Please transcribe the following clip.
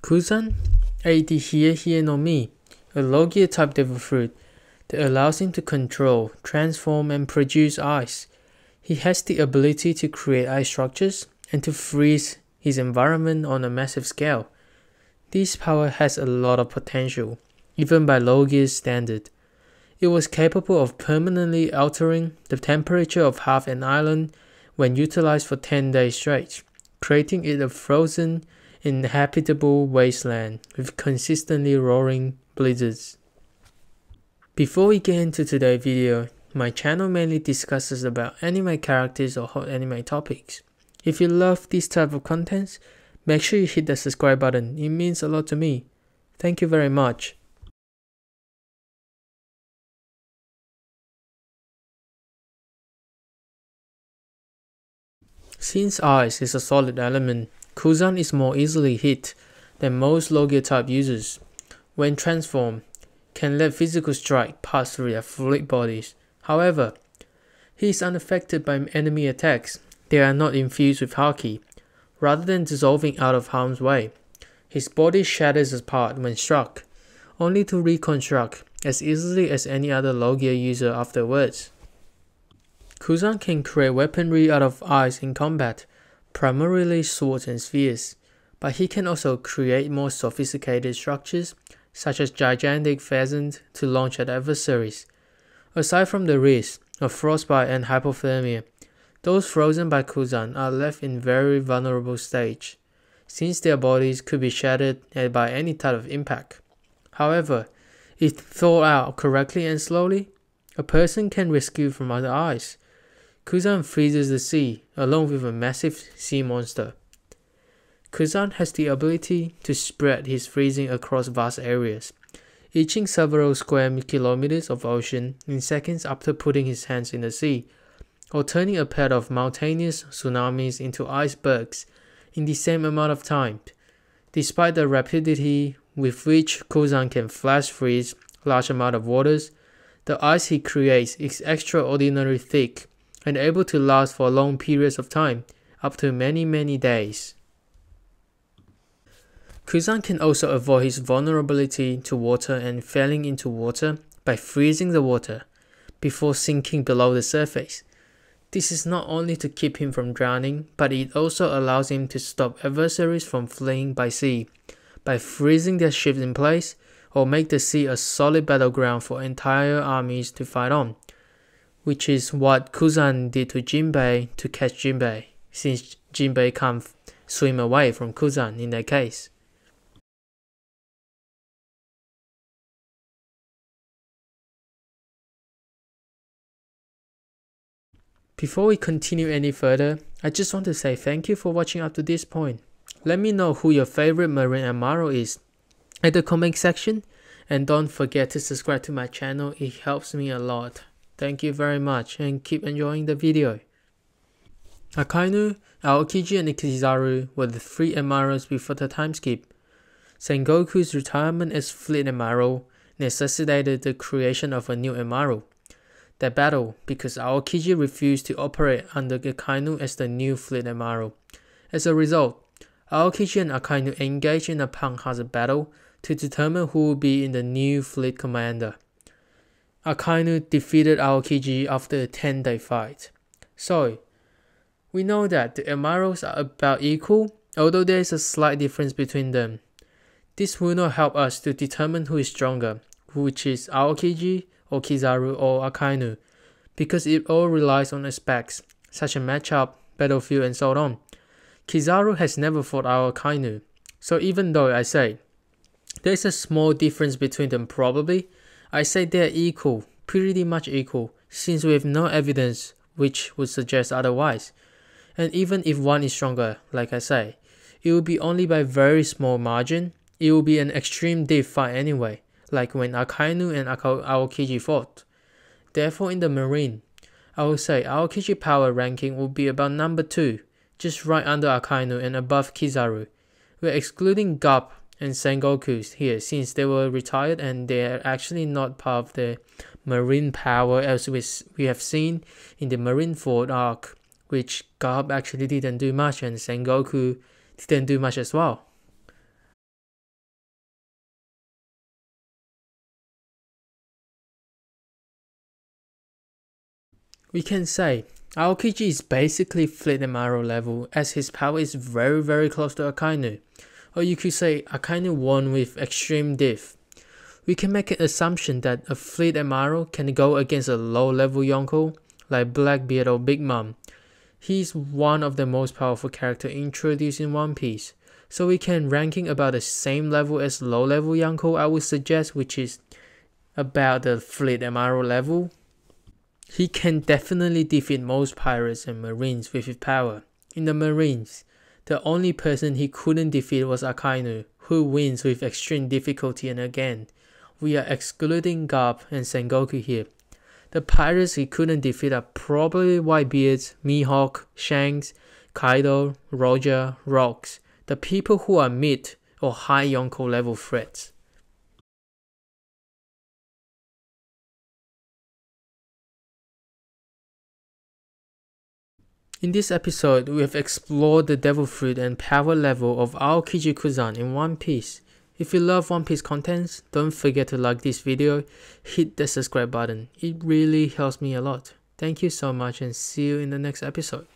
Kuzan ate the Hie Hie no Mi, a Logia-type Devil Fruit that allows him to control, transform, and produce ice. He has the ability to create ice structures and to freeze his environment on a massive scale. This power has a lot of potential, even by Logia's standard. It was capable of permanently altering the temperature of half an island when utilized for 10 days straight, creating it a frozen, inhabitable wasteland with consistently roaring blizzards. Before we get into today's video, my channel mainly discusses about anime characters or hot anime topics. If you love this type of content, make sure you hit the subscribe button, it means a lot to me. Thank you very much. Since ice is a solid element, Kuzan is more easily hit than most Logia-type users. When transformed, can let physical strike pass through their fluid bodies. However, he is unaffected by enemy attacks. They are not infused with Haki. Rather than dissolving out of harm's way, his body shatters apart when struck, only to reconstruct as easily as any other Logia user afterwards. Kuzan can create weaponry out of ice in combat, primarily swords and spears, but he can also create more sophisticated structures, such as gigantic pheasants, to launch at adversaries. Aside from the risk of frostbite and hypothermia, those frozen by Kuzan are left in very vulnerable stage, since their bodies could be shattered by any type of impact. However, if thawed out correctly and slowly, a person can rescue from the ice. Kuzan freezes the sea, along with a massive sea monster. Kuzan has the ability to spread his freezing across vast areas, reaching several square kilometers of ocean in seconds after putting his hands in the sea, or turning a pair of mountainous tsunamis into icebergs in the same amount of time. Despite the rapidity with which Kuzan can flash freeze large amount of waters, the ice he creates is extraordinarily thick and able to last for long periods of time, up to many days. Kuzan can also avoid his vulnerability to water and falling into water by freezing the water before sinking below the surface. This is not only to keep him from drowning, but it also allows him to stop adversaries from fleeing by sea, by freezing their ships in place, or make the sea a solid battleground for entire armies to fight on, which is what Kuzan did to Jinbei to catch Jinbei, since Jinbei can't swim away from Kuzan in that case. Before we continue any further, I just want to say thank you for watching up to this point. Let me know who your favorite marine admiral is at the comment section, and don't forget to subscribe to my channel, it helps me a lot. Thank you very much and keep enjoying the video. Akainu, Aokiji, and Kizaru were the three admirals before the time skip. Sengoku's retirement as fleet admiral necessitated the creation of a new admiral. They battled because Aokiji refused to operate under Akainu as the new fleet admiral. As a result, Aokiji and Akainu engaged in a haphazard battle to determine who would be in the new fleet commander. Akainu defeated Aokiji after a 10-day fight. So, we know that the admirals are about equal, although there is a slight difference between them. This will not help us to determine who is stronger, which is Aokiji or Kizaru or Akainu, because it all relies on aspects, such as matchup, battlefield, and so on. Kizaru has never fought Akainu, so even though I say there is a small difference between them probably, I say they are equal, pretty much equal, since we have no evidence which would suggest otherwise. And even if one is stronger, like I say, it will be only by very small margin. It will be an extreme deep fight anyway, like when Akainu and Aokiji fought. Therefore in the marine, I would say Aokiji power ranking will be about number 2, just right under Akainu and above Kizaru. We're excluding Garp and Sengoku here since they were retired and they are actually not part of the marine power as we have seen in the Marineford arc, which Garp actually didn't do much and Sengoku didn't do much as well. We can say Aokiji is basically Fleet Amaro level, as his power is very close to Akainu. Or you could say Akainu won with extreme diff. We can make an assumption that a Fleet Amaro can go against a low level Yonko like Blackbeard or Big Mom. He's one of the most powerful characters introduced in One Piece. So we can ranking about the same level as low level Yonko, I would suggest, which is about the Fleet Amaro level. He can definitely defeat most pirates and marines with his power. In the marines, the only person he couldn't defeat was Akainu, who wins with extreme difficulty, and again, we are excluding Garp and Sengoku here. The pirates he couldn't defeat are probably Whitebeards, Mihawk, Shanks, Kaido, Roger, Rocks, the people who are mid or high Yonko level threats. In this episode, we have explored the Devil Fruit and power level of Aokiji Kuzan in One Piece. If you love One Piece contents, don't forget to like this video, hit the subscribe button, it really helps me a lot. Thank you so much and see you in the next episode.